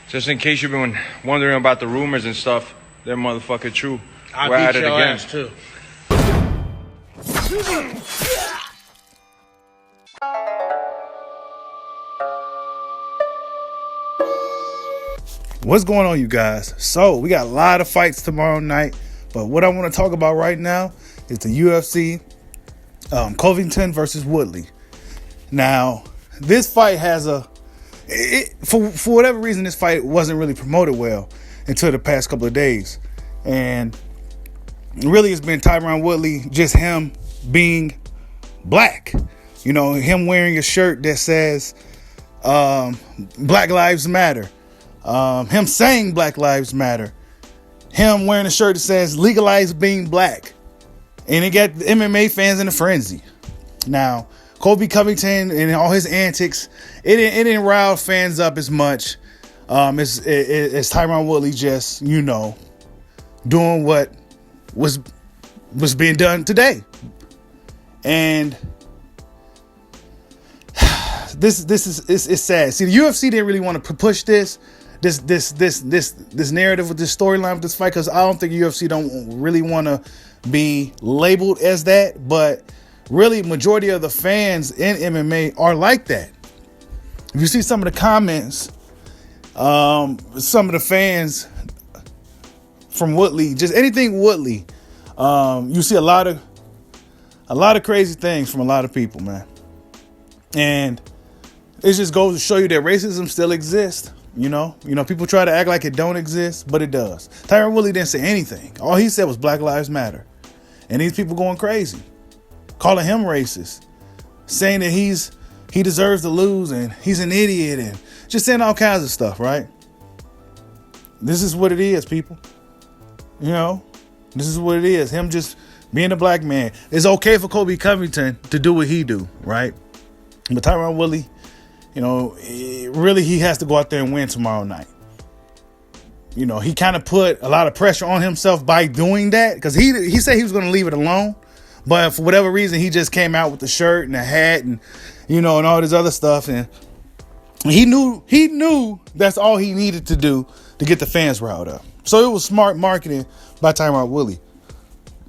Just in case you've been wondering about the rumors and stuff, they're motherfucking true. I'll We're at beat it your again. ass too. What's going on, you guys? So we got a lot of fights tomorrow night, but what I want to talk about right now is the UFC Covington versus Woodley. Now, this fight has for whatever reason, this fight wasn't really promoted well until the past couple of days, and really it's been Tyron Woodley, just him being black. You know, him wearing a shirt that says Black Lives Matter. Him saying Black Lives Matter. Him wearing a shirt that says legalize being black. And it got the MMA fans in a frenzy. Now, Colby Covington and all his antics, it didn't rile fans up as much as Tyron Woodley just, doing what was being done today. And this is sad. See, the UFC didn't really want to push this narrative with this storyline with this fight, because I don't think UFC don't really want to be labeled as that, but really majority of the fans in MMA are like that. If you see some of the comments, some of the fans from Woodley, just anything Woodley, you see a lot of crazy things from a lot of people, man. And it just goes to show you that racism still exists. You know, people try to act like it don't exist, but it does. Tyron Woodley didn't say anything. All he said was Black Lives Matter. And these people going crazy, calling him racist, saying that he deserves to lose and he's an idiot, and just saying all kinds of stuff, right? This is what it is, people. This is what it is. Him just being a black man. It's okay for Colby Covington to do what he do, right? But Tyron Woodley, really he has to go out there and win tomorrow night. He kind of put a lot of pressure on himself by doing that, because he said he was going to leave it alone. But for whatever reason, he just came out with the shirt and the hat and, and all this other stuff. And he knew that's all he needed to do to get the fans riled up. So it was smart marketing by Tyron Woodley,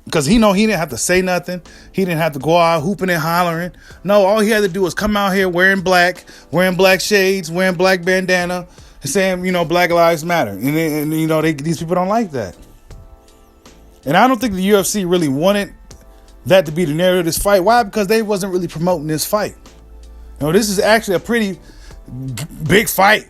because he didn't have to say nothing. He didn't have to go out hooping and hollering. No, all he had to do was come out here wearing black shades, wearing black bandana, and saying, Black Lives Matter. And these people don't like that. And I don't think the UFC really wanted that to be the narrative of this fight. Why? Because they wasn't really promoting this fight. This is actually a pretty big fight.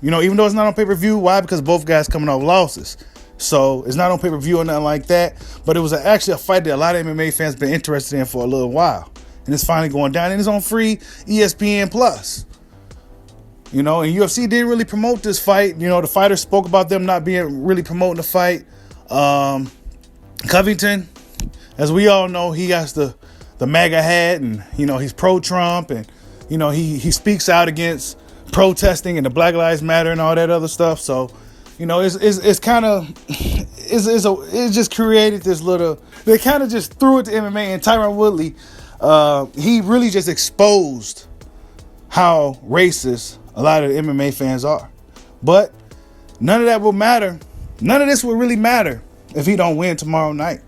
Even though it's not on pay-per-view. Why? Because both guys coming off losses. So it's not on pay-per-view or nothing like that. But it was actually a fight that a lot of MMA fans been interested in for a little while. And it's finally going down. And it's on free ESPN Plus. And UFC didn't really promote this fight. The fighters spoke about them not being really promoting the fight. Covington, as we all know, he has the MAGA hat, and he's pro-Trump, and he speaks out against protesting and the Black Lives Matter and all that other stuff. So it's kind of it just created this little. They kind of just threw it to MMA, and Tyron Woodley, he really just exposed how racist a lot of the MMA fans are. But none of that will matter. None of this will really matter if he don't win tomorrow night.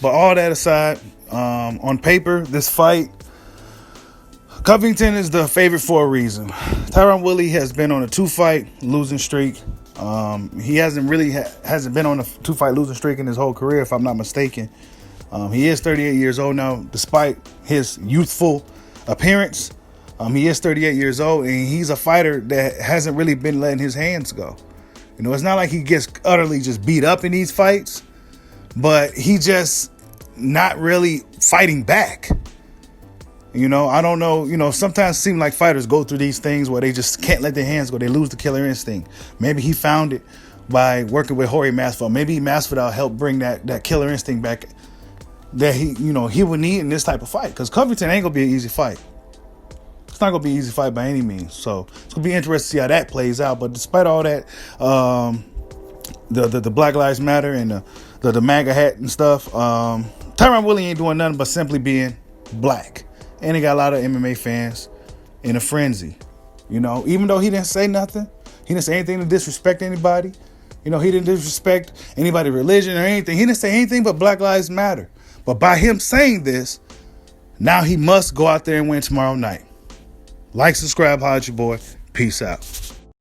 But all that aside, on paper, this fight, Covington is the favorite for a reason. Tyron Woodley has been on a 2-fight losing streak. He hasn't been on a 2-fight losing streak in his whole career, if I'm not mistaken. He is 38 years old now, despite his youthful appearance. He is 38 years old, and he's a fighter that hasn't really been letting his hands go. It's not like he gets utterly just beat up in these fights, but he just not really fighting back. I don't know. Sometimes it seems like fighters go through these things where they just can't let their hands go. They lose the killer instinct. Maybe he found it by working with Jorge Masvidal. Maybe Masvidal helped bring that killer instinct back that he would need in this type of fight. Because Covington ain't going to be an easy fight. It's not going to be an easy fight by any means. So it's going to be interesting to see how that plays out. But despite all that, the Black Lives Matter and the MAGA hat and stuff, Tyron Woodley ain't doing nothing but simply being black. And he got a lot of MMA fans in a frenzy. Even though he didn't say nothing, He didn't say anything to disrespect anybody. You know, he didn't disrespect anybody's religion or anything. He didn't say anything but Black Lives Matter. But by him saying this, now he must go out there and win tomorrow night. Like, subscribe, holla at your boy. Peace out.